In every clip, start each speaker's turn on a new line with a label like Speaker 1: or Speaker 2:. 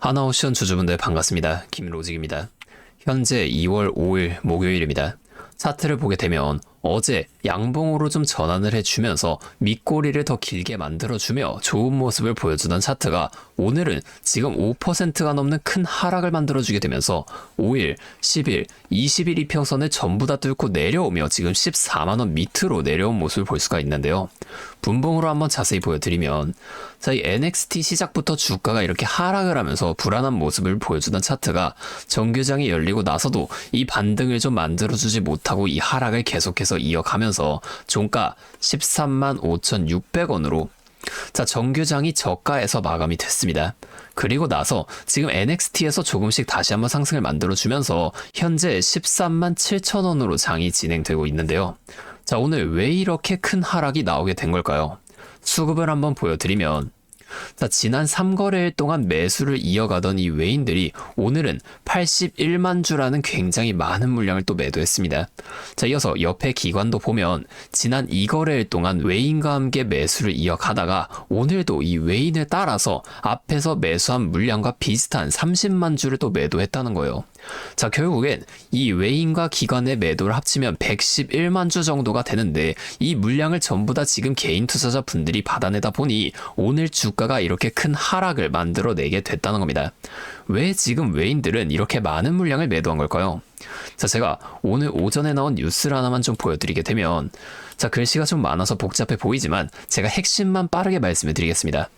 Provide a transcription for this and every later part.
Speaker 1: 하나오션 주주분들 반갑습니다. 김로직입니다. 현재 2월 5일 목요일입니다. 차트를 보게 되면 어제 양봉으로 좀 전환을 해주면서 밑꼬리를 더 길게 만들어주며 좋은 모습을 보여주던 차트가 오늘은 지금 5%가 넘는 큰 하락을 만들어주게 되면서 5일, 10일, 20일 이평선을 전부 다 뚫고 내려오며 지금 14만원 밑으로 내려온 모습을 볼 수가 있는데요. 분봉으로 한번 자세히 보여드리면 이 NXT 시작부터 주가가 이렇게 하락을 하면서 불안한 모습을 보여주던 차트가 정규장이 열리고 나서도 이 반등을 좀 만들어주지 못하고 이 하락을 계속해서 이어가면서 종가 13만 5,600원으로 정규장이 저가에서 마감이 됐습니다. 그리고 나서 지금 NXT에서 조금씩 다시 한번 상승을 만들어주면서 현재 13만 7천원으로 장이 진행되고 있는데요. 오늘 왜 이렇게 큰 하락이 나오게 된 걸까요? 수급을 한번 보여드리면 지난 3거래일 동안 매수를 이어가던 이 외인들이 오늘은 81만 주라는 굉장히 많은 물량을 또 매도했습니다. 이어서 옆에 기관도 보면 지난 2거래일 동안 외인과 함께 매수를 이어가다가 오늘도 이 외인을 따라서 앞에서 매수한 물량과 비슷한 30만 주를 또 매도했다는 거예요. 결국엔 이 외인과 기관의 매도를 합치면 111만 주 정도가 되는데 이 물량을 전부 다 지금 개인 투자자 분들이 받아내다 보니 오늘 주가가 이렇게 큰 하락을 만들어내게 됐다는 겁니다. 왜 지금 외인들은 이렇게 많은 물량을 매도한 걸까요? 제가 오늘 오전에 나온 뉴스를 하나만 좀 보여드리게 되면 글씨가 좀 많아서 복잡해 보이지만 제가 핵심만 빠르게 말씀을 드리겠습니다.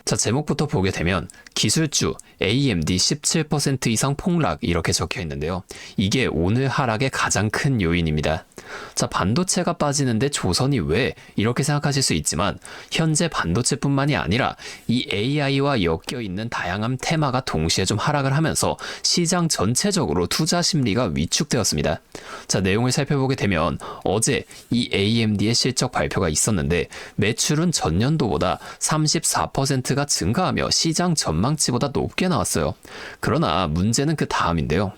Speaker 1: 제목부터 보게 되면 기술주 AMD 17% 이상 폭락 이렇게 적혀 있는데요. 이게 오늘 하락의 가장 큰 요인입니다. 반도체가 빠지는데 조선이 왜 이렇게 생각하실 수 있지만 현재 반도체뿐만이 아니라 이 AI와 엮여 있는 다양한 테마가 동시에 좀 하락을 하면서 시장 전체적으로 투자 심리가 위축되었습니다. 내용을 살펴보게 되면 어제 이 AMD의 실적 발표가 있었는데 매출은 전년도보다 34%가 증가하며 시장 전망치보다 높게 나왔어요. 그러나 문제는 그 다음인데요.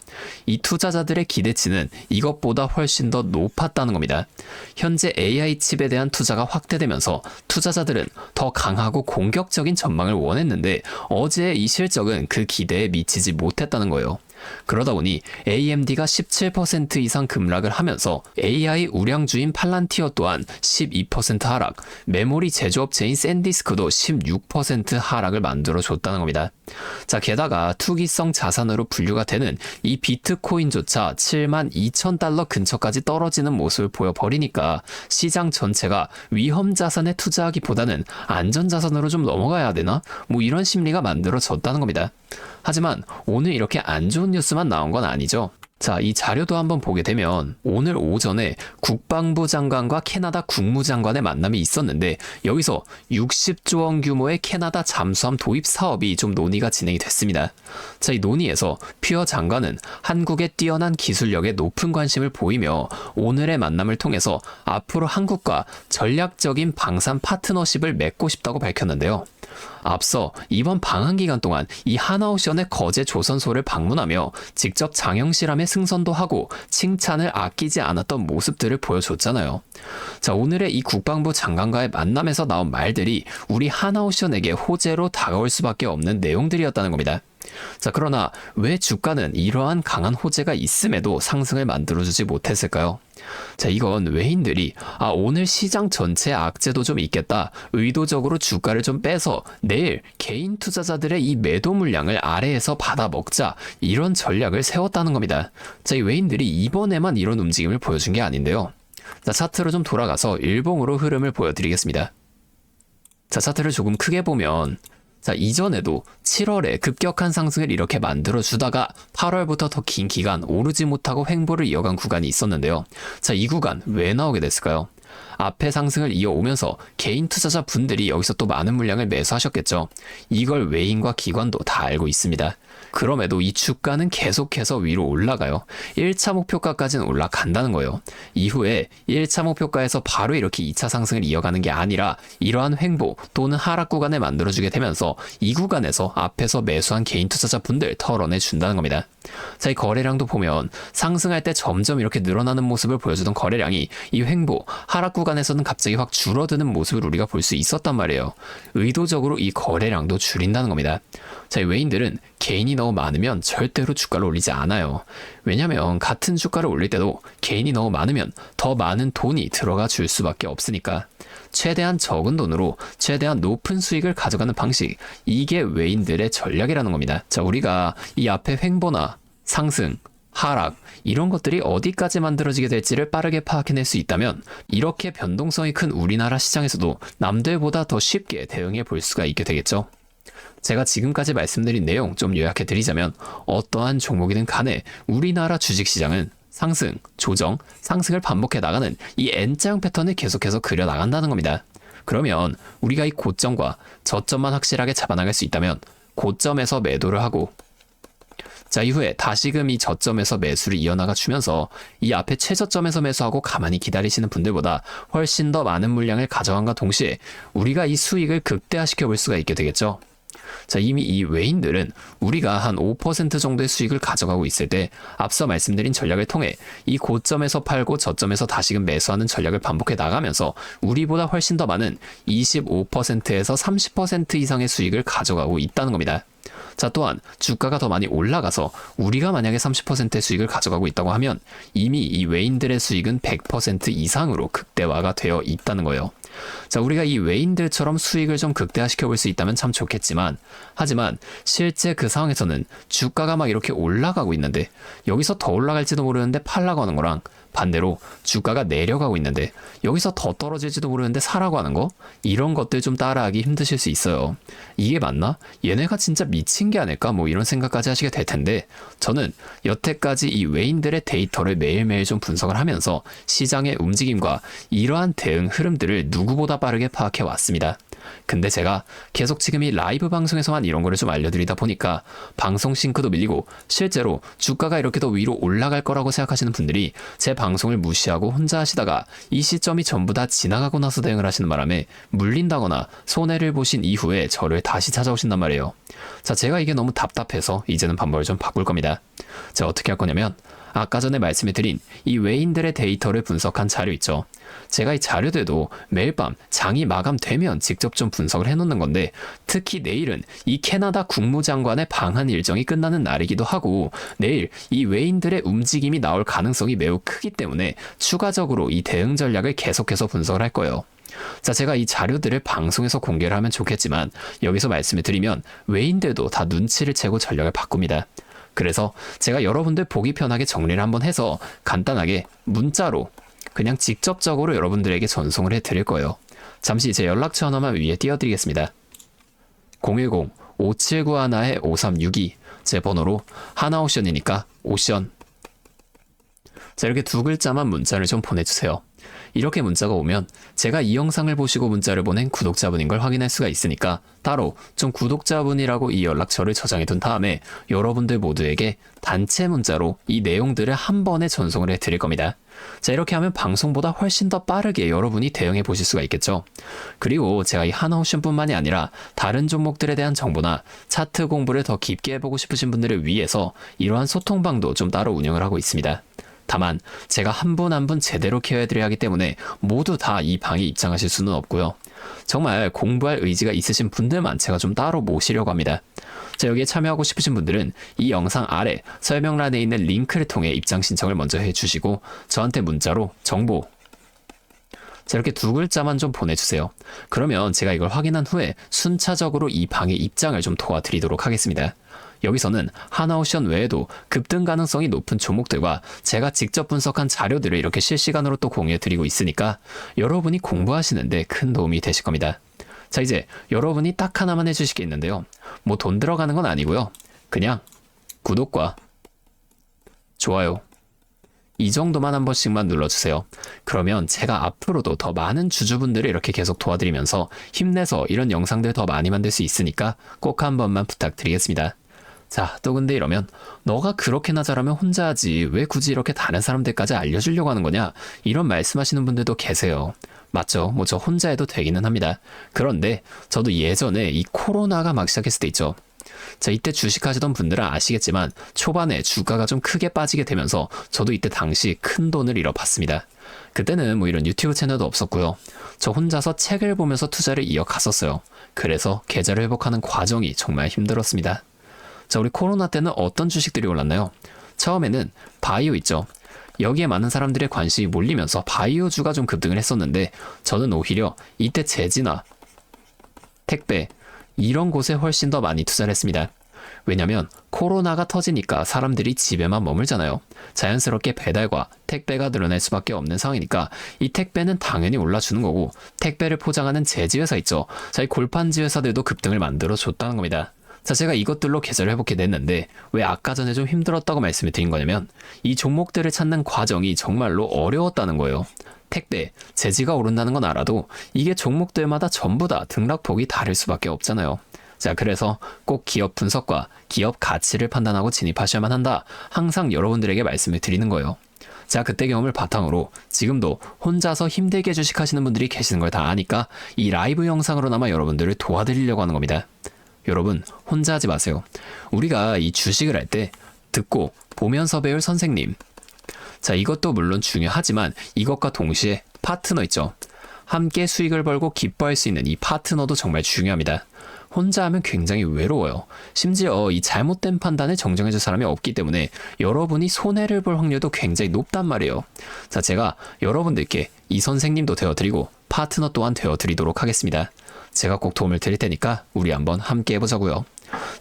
Speaker 1: 이 투자자들의 기대치는 이것보다 훨씬 더 높았다는 겁니다. 현재 AI 칩에 대한 투자가 확대되면서 투자자들은 더 강하고 공격적인 전망을 원했는데 어제의 이 실적은 그 기대에 미치지 못했다는 거예요. 그러다 보니 AMD가 17% 이상 급락을 하면서 AI 우량주인 팔란티어 또한 12% 하락, 메모리 제조업체인 샌디스크도 16% 하락을 만들어줬다는 겁니다. 게다가 투기성 자산으로 분류가 되는 이 비트코인조차 7만 2천 달러 근처까지 떨어지는 모습을 보여버리니까 시장 전체가 위험 자산에 투자하기보다는 안전 자산으로 좀 넘어가야 되나? 이런 심리가 만들어졌다는 겁니다. 하지만 오늘 이렇게 안 좋은 뉴스만 나온 건 아니죠. 이 자료도 한번 보게 되면 오늘 오전에 국방부 장관과 캐나다 국무장관의 만남이 있었는데 여기서 60조 원 규모의 캐나다 잠수함 도입 사업이 좀 논의가 진행이 됐습니다. 이 논의에서 퓨어 장관은 한국의 뛰어난 기술력에 높은 관심을 보이며 오늘의 만남을 통해서 앞으로 한국과 전략적인 방산 파트너십을 맺고 싶다고 밝혔는데요. 앞서 이번 방한 기간 동안 이 하나오션의 거제 조선소를 방문하며 직접 장영실함에 승선도 하고 칭찬을 아끼지 않았던 모습들을 보여줬잖아요. 오늘의 이 국방부 장관과의 만남에서 나온 말들이 우리 하나오션에게 호재로 다가올 수밖에 없는 내용들이었다는 겁니다. 그러나 왜 주가는 이러한 강한 호재가 있음에도 상승을 만들어주지 못했을까요? 이건 외인들이 오늘 시장 전체에 악재도 좀 있겠다, 의도적으로 주가를 좀 빼서 내일 개인 투자자들의 이 매도 물량을 아래에서 받아 먹자, 이런 전략을 세웠다는 겁니다. 이 외인들이 이번에만 이런 움직임을 보여준 게 아닌데요. 차트로 좀 돌아가서 일봉으로 흐름을 보여드리겠습니다. 차트를 조금 크게 보면 이전에도 7월에 급격한 상승을 이렇게 만들어주다가 8월부터 더 긴 기간 오르지 못하고 횡보를 이어간 구간이 있었는데요. 이 구간 왜 나오게 됐을까요? 앞에 상승을 이어오면서 개인 투자자 분들이 여기서 또 많은 물량을 매수하셨겠죠. 이걸 외인과 기관도 다 알고 있습니다. 그럼에도 이 주가는 계속해서 위로 올라가요. 1차 목표가까지는 올라간다는 거예요. 이후에 1차 목표가에서 바로 이렇게 2차 상승을 이어가는 게 아니라 이러한 횡보 또는 하락 구간을 만들어주게 되면서 이 구간에서 앞에서 매수한 개인 투자자분들 털어내준다는 겁니다. 이 거래량도 보면 상승할 때 점점 이렇게 늘어나는 모습을 보여주던 거래량이 이 횡보, 하락 구간에서는 갑자기 확 줄어드는 모습을 우리가 볼 수 있었단 말이에요. 의도적으로 이 거래량도 줄인다는 겁니다. 자, 이 외인들은 개인이 너무 많으면 절대로 주가를 올리지 않아요. 왜냐면 같은 주가를 올릴 때도 개인이 너무 많으면 더 많은 돈이 들어가 줄 수밖에 없으니까. 최대한 적은 돈으로 최대한 높은 수익을 가져가는 방식, 이게 외인들의 전략이라는 겁니다. 자, 우리가 이 앞에 횡보나 상승, 하락, 이런 것들이 어디까지 만들어지게 될지를 빠르게 파악해낼 수 있다면 이렇게 변동성이 큰 우리나라 시장에서도 남들보다 더 쉽게 대응해 볼 수가 있게 되겠죠. 제가 지금까지 말씀드린 내용 좀 요약해 드리자면 어떠한 종목이든 간에 우리나라 주식시장은 상승, 조정, 상승을 반복해 나가는 이 N자형 패턴을 계속해서 그려 나간다는 겁니다. 그러면 우리가 이 고점과 저점만 확실하게 잡아나갈 수 있다면 고점에서 매도를 하고, 자, 이후에 다시금 이 저점에서 매수를 이어나가 주면서 이 앞에 최저점에서 매수하고 가만히 기다리시는 분들보다 훨씬 더 많은 물량을 가져간과 동시에 우리가 이 수익을 극대화시켜 볼 수가 있게 되겠죠. 자, 이미 이 외인들은 우리가 한 5% 정도의 수익을 가져가고 있을 때 앞서 말씀드린 전략을 통해 이 고점에서 팔고 저점에서 다시금 매수하는 전략을 반복해 나가면서 우리보다 훨씬 더 많은 25%에서 30% 이상의 수익을 가져가고 있다는 겁니다. 자, 또한 주가가 더 많이 올라가서 우리가 만약에 30%의 수익을 가져가고 있다고 하면 이미 이 외인들의 수익은 100% 이상으로 극대화가 되어 있다는 거예요. 자, 우리가 이 외인들처럼 수익을 좀 극대화시켜 볼 수 있다면 참 좋겠지만, 하지만 실제 그 상황에서는 주가가 막 이렇게 올라가고 있는데 여기서 더 올라갈지도 모르는데 팔라고 하는 거랑 반대로 주가가 내려가고 있는데 여기서 더 떨어질지도 모르는데 사라고 하는 거, 이런 것들 좀 따라하기 힘드실 수 있어요. 이게 맞나? 얘네가 진짜 미친 게 아닐까? 뭐 이런 생각까지 하시게 될 텐데, 저는 여태까지 이 외인들의 데이터를 매일매일 좀 분석을 하면서 시장의 움직임과 이러한 대응 흐름들을 누구보다 빠르게 파악해 왔습니다. 근데 제가 계속 지금 이 라이브 방송에서만 이런 거를 좀 알려드리다 보니까 방송 싱크도 밀리고 실제로 주가가 이렇게 더 위로 올라갈 거라고 생각하시는 분들이 제 방송을 무시하고 혼자 하시다가 이 시점이 전부 다 지나가고 나서 대응을 하시는 바람에 물린다거나 손해를 보신 이후에 저를 다시 찾아오신단 말이에요. 자, 제가 이게 너무 답답해서 이제는 방법을 좀 바꿀 겁니다. 자, 어떻게 할 거냐면 아까 전에 말씀해드린 이 외인들의 데이터를 분석한 자료 있죠. 제가 이 자료들도 매일 밤 장이 마감되면 직접 좀 분석을 해놓는 건데, 특히 내일은 이 캐나다 국무장관의 방한 일정이 끝나는 날이기도 하고 내일 이 외인들의 움직임이 나올 가능성이 매우 크기 때문에 추가적으로 이 대응 전략을 계속해서 분석을 할 거예요. 자, 제가 이 자료들을 방송에서 공개를 하면 좋겠지만 여기서 말씀을 드리면 외인들도 다 눈치를 채고 전략을 바꿉니다. 그래서 제가 여러분들 보기 편하게 정리를 한번 해서 간단하게 문자로 그냥 직접적으로 여러분들에게 전송을 해드릴 거예요. 잠시 제 연락처 하나만 위에 띄워드리겠습니다. 010-5791-5362, 제 번호로 하나오션이니까 오션. 자, 이렇게 두 글자만 문자를 좀 보내주세요. 이렇게 문자가 오면 제가 이 영상을 보시고 문자를 보낸 구독자분인 걸 확인할 수가 있으니까 따로 좀 구독자분이라고 이 연락처를 저장해 둔 다음에 여러분들 모두에게 단체 문자로 이 내용들을 한 번에 전송을 해 드릴 겁니다. 자, 이렇게 하면 방송보다 훨씬 더 빠르게 여러분이 대응해 보실 수가 있겠죠. 그리고 제가 이 하나오션뿐만이 아니라 다른 종목들에 대한 정보나 차트 공부를 더 깊게 해보고 싶으신 분들을 위해서 이러한 소통방도 좀 따로 운영을 하고 있습니다. 다만 제가 한 분 한 분 제대로 케어해드려야 하기 때문에 모두 다 이 방에 입장하실 수는 없고요. 정말 공부할 의지가 있으신 분들만 제가 좀 따로 모시려고 합니다. 자, 여기에 참여하고 싶으신 분들은 이 영상 아래 설명란에 있는 링크를 통해 입장 신청을 먼저 해주시고 저한테 문자로 정보, 자, 이렇게 두 글자만 좀 보내주세요. 그러면 제가 이걸 확인한 후에 순차적으로 이 방의 입장을 좀 도와드리도록 하겠습니다. 여기서는 하나오션 외에도 급등 가능성이 높은 종목들과 제가 직접 분석한 자료들을 이렇게 실시간으로 또 공유해드리고 있으니까 여러분이 공부하시는데 큰 도움이 되실 겁니다. 자, 이제 여러분이 딱 하나만 해주실 게 있는데요. 뭐 돈 들어가는 건 아니고요. 그냥 구독과 좋아요, 이 정도만 한 번씩만 눌러주세요. 그러면 제가 앞으로도 더 많은 주주분들을 이렇게 계속 도와드리면서 힘내서 이런 영상들 더 많이 만들 수 있으니까 꼭 한 번만 부탁드리겠습니다. 자, 또 근데 이러면 너가 그렇게나 잘하면 혼자 하지 왜 굳이 이렇게 다른 사람들까지 알려주려고 하는 거냐, 이런 말씀하시는 분들도 계세요. 맞죠? 뭐 저 혼자 해도 되기는 합니다. 그런데 저도 예전에 이 코로나가 막 시작했을 때 있죠. 자, 이때 주식하시던 분들은 아시겠지만 초반에 주가가 좀 크게 빠지게 되면서 저도 이때 당시 큰 돈을 잃어봤습니다. 그때는 뭐 이런 유튜브 채널도 없었고요. 저 혼자서 책을 보면서 투자를 이어갔었어요. 그래서 계좌를 회복하는 과정이 정말 힘들었습니다. 자, 우리 코로나 때는 어떤 주식들이 올랐나요? 처음에는 바이오 있죠. 여기에 많은 사람들의 관심이 몰리면서 바이오주가 좀 급등을 했었는데 저는 오히려 이때 제지나 택배 이런 곳에 훨씬 더 많이 투자를 했습니다. 왜냐면 코로나가 터지니까 사람들이 집에만 머물잖아요. 자연스럽게 배달과 택배가 늘어날 수밖에 없는 상황이니까 이 택배는 당연히 올라주는 거고 택배를 포장하는 제지회사 있죠. 자, 이 골판지 회사들도 급등을 만들어줬다는 겁니다. 자, 제가 이것들로 계좌를 회복해 냈는데 왜 아까 전에 좀 힘들었다고 말씀을 드린 거냐면 이 종목들을 찾는 과정이 정말로 어려웠다는 거예요. 택배, 제지가 오른다는 건 알아도 이게 종목들마다 전부 다 등락폭이 다를 수밖에 없잖아요. 자, 그래서 꼭 기업 분석과 기업 가치를 판단하고 진입하셔야만 한다. 항상 여러분들에게 말씀을 드리는 거예요. 자, 그때 경험을 바탕으로 지금도 혼자서 힘들게 주식하시는 분들이 계시는 걸 다 아니까 이 라이브 영상으로나마 여러분들을 도와드리려고 하는 겁니다. 여러분, 혼자 하지 마세요. 우리가 이 주식을 할 때 듣고 보면서 배울 선생님. 자, 이것도 물론 중요하지만 이것과 동시에 파트너 있죠. 함께 수익을 벌고 기뻐할 수 있는 이 파트너도 정말 중요합니다. 혼자 하면 굉장히 외로워요. 심지어 이 잘못된 판단을 정정해줄 사람이 없기 때문에 여러분이 손해를 볼 확률도 굉장히 높단 말이에요. 자, 제가 여러분들께 이 선생님도 되어드리고 파트너 또한 되어드리도록 하겠습니다. 제가 꼭 도움을 드릴 테니까 우리 한번 함께 해보자고요.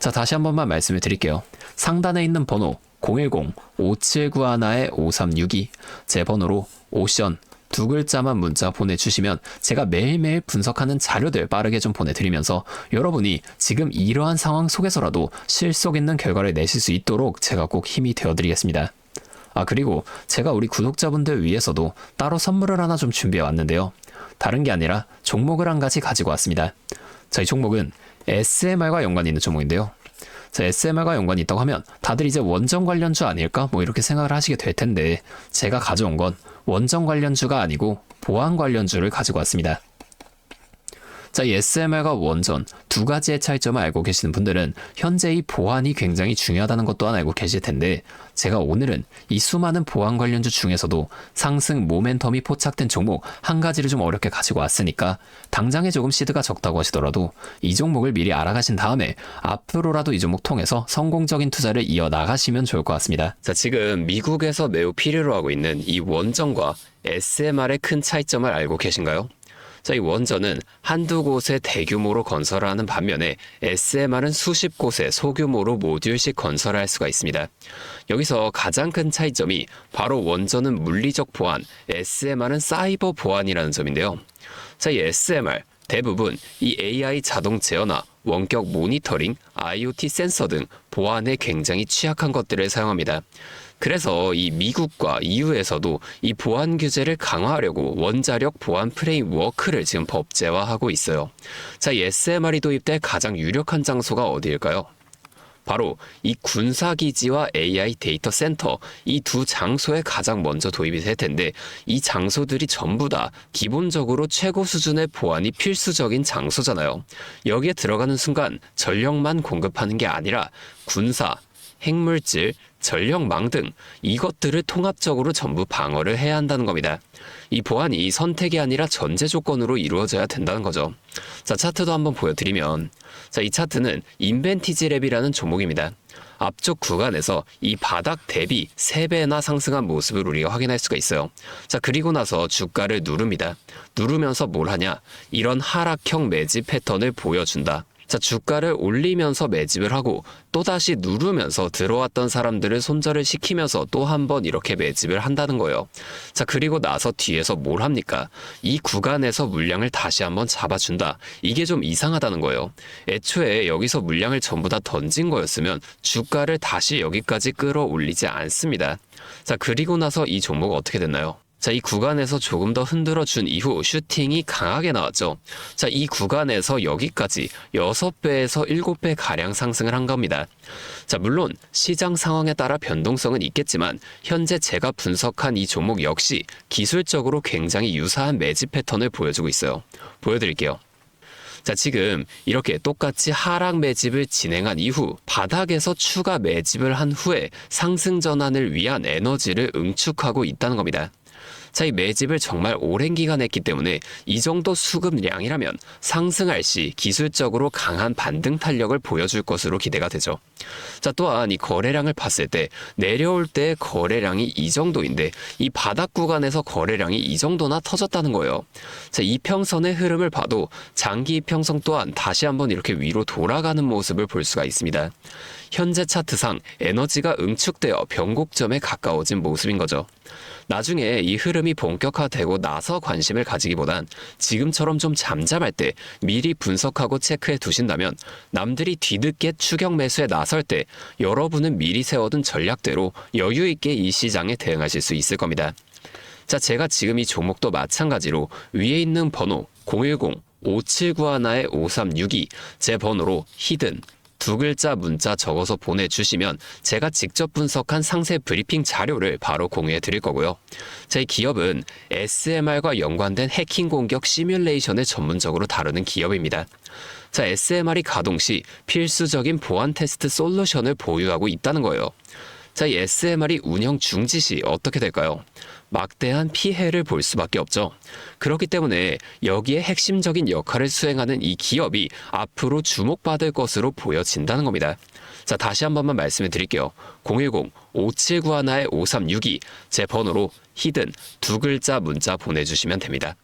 Speaker 1: 자, 다시 한 번만 말씀을 드릴게요. 상단에 있는 번호 010-5791-5362 제 번호로 오션 두 글자만 문자 보내주시면 제가 매일매일 분석하는 자료들 빠르게 좀 보내드리면서 여러분이 지금 이러한 상황 속에서라도 실속 있는 결과를 내실 수 있도록 제가 꼭 힘이 되어드리겠습니다. 아, 그리고 제가 우리 구독자분들 위해서도 따로 선물을 하나 좀 준비해 왔는데요. 다른 게 아니라 종목을 한 가지 가지고 왔습니다. 자, 이 종목은 SMR과 연관이 있는 종목인데요. 자, SMR과 연관이 있다고 하면 다들 이제 원전 관련주 아닐까? 뭐 이렇게 생각을 하시게 될 텐데 제가 가져온 건 원전 관련주가 아니고 보안 관련주를 가지고 왔습니다. 자, 이 SMR과 원전 두 가지의 차이점을 알고 계시는 분들은 현재 이 보안이 굉장히 중요하다는 것 또한 알고 계실 텐데 제가 오늘은 이 수많은 보안 관련주 중에서도 상승 모멘텀이 포착된 종목 한 가지를 좀 어렵게 가지고 왔으니까 당장에 조금 시드가 적다고 하시더라도 이 종목을 미리 알아가신 다음에 앞으로라도 이 종목 통해서 성공적인 투자를 이어나가시면 좋을 것 같습니다. 자, 지금 미국에서 매우 필요로 하고 있는 이 원전과 SMR의 큰 차이점을 알고 계신가요? 자, 이 원전은 한두 곳에 대규모로 건설하는 반면에 SMR은 수십 곳에 소규모로 모듈씩 건설할 수가 있습니다. 여기서 가장 큰 차이점이 바로 원전은 물리적 보안, SMR은 사이버 보안이라는 점인데요. 자, 이 SMR 대부분 이 AI 자동 제어나 원격 모니터링, IoT 센서 등 보안에 굉장히 취약한 것들을 사용합니다. 그래서 이 미국과 EU에서도 이 보안 규제를 강화하려고 원자력 보안 프레임워크를 지금 법제화하고 있어요. 자, 이 SMR이 도입될 가장 유력한 장소가 어디일까요? 바로 이 군사기지와 AI 데이터 센터 이 두 장소에 가장 먼저 도입이 될 텐데 이 장소들이 전부 다 기본적으로 최고 수준의 보안이 필수적인 장소잖아요. 여기에 들어가는 순간 전력만 공급하는 게 아니라 군사, 핵물질, 전력망 등 이것들을 통합적으로 전부 방어를 해야 한다는 겁니다. 이 보안이 선택이 아니라 전제 조건으로 이루어져야 된다는 거죠. 자, 차트도 한번 보여드리면 자, 이 차트는 인벤티지랩이라는 종목입니다. 앞쪽 구간에서 이 바닥 대비 3배나 상승한 모습을 우리가 확인할 수가 있어요. 자, 그리고 나서 주가를 누릅니다. 누르면서 뭘 하냐? 이런 하락형 매집 패턴을 보여준다. 자, 주가를 올리면서 매집을 하고 또다시 누르면서 들어왔던 사람들을 손절을 시키면서 또 한 번 이렇게 매집을 한다는 거예요. 자, 그리고 나서 뒤에서 뭘 합니까? 이 구간에서 물량을 다시 한번 잡아준다. 이게 좀 이상하다는 거예요. 애초에 여기서 물량을 전부 다 던진 거였으면 주가를 다시 여기까지 끌어올리지 않습니다. 자, 그리고 나서 이 종목 어떻게 됐나요? 자, 이 구간에서 조금 더 흔들어준 이후 슈팅이 강하게 나왔죠. 자, 이 구간에서 여기까지 6배에서 7배 가량 상승을 한 겁니다. 자, 물론 시장 상황에 따라 변동성은 있겠지만 현재 제가 분석한 이 종목 역시 기술적으로 굉장히 유사한 매집 패턴을 보여주고 있어요. 보여드릴게요. 자, 지금 이렇게 똑같이 하락 매집을 진행한 이후 바닥에서 추가 매집을 한 후에 상승 전환을 위한 에너지를 응축하고 있다는 겁니다. 자, 이 매집을 정말 오랜 기간 했기 때문에 이 정도 수급량이라면 상승할 시 기술적으로 강한 반등 탄력을 보여줄 것으로 기대가 되죠. 자, 또한 이 거래량을 봤을 때 내려올 때 거래량이 이 정도인데 이 바닥 구간에서 거래량이 이 정도나 터졌다는 거예요. 자, 이평선의 흐름을 봐도 장기 이평선 또한 다시 한번 이렇게 위로 돌아가는 모습을 볼 수가 있습니다. 현재 차트상 에너지가 응축되어 변곡점에 가까워진 모습인 거죠. 나중에 이 흐름이 본격화되고 나서 관심을 가지기보단 지금처럼 좀 잠잠할 때 미리 분석하고 체크해 두신다면 남들이 뒤늦게 추격 매수에 나설 때 여러분은 미리 세워둔 전략대로 여유 있게 이 시장에 대응하실 수 있을 겁니다. 자, 제가 지금 이 종목도 마찬가지로 위에 있는 번호 010-5791-5362 제 번호로 히든 두 글자 문자 적어서 보내주시면 제가 직접 분석한 상세 브리핑 자료를 바로 공유해 드릴 거고요. 제 기업은 SMR과 연관된 해킹 공격 시뮬레이션을 전문적으로 다루는 기업입니다. 자, SMR이 가동 시 필수적인 보안 테스트 솔루션을 보유하고 있다는 거예요. 자, 이 SMR이 운영 중지 시 어떻게 될까요? 막대한 피해를 볼 수밖에 없죠. 그렇기 때문에 여기에 핵심적인 역할을 수행하는 이 기업이 앞으로 주목받을 것으로 보여진다는 겁니다. 자, 다시 한 번만 말씀을 드릴게요. 010-5791-5362 제 번호로 히든 두 글자 문자 보내주시면 됩니다.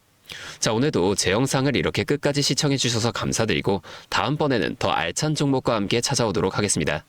Speaker 1: 자, 오늘도 제 영상을 이렇게 끝까지 시청해 주셔서 감사드리고 다음번에는 더 알찬 종목과 함께 찾아오도록 하겠습니다.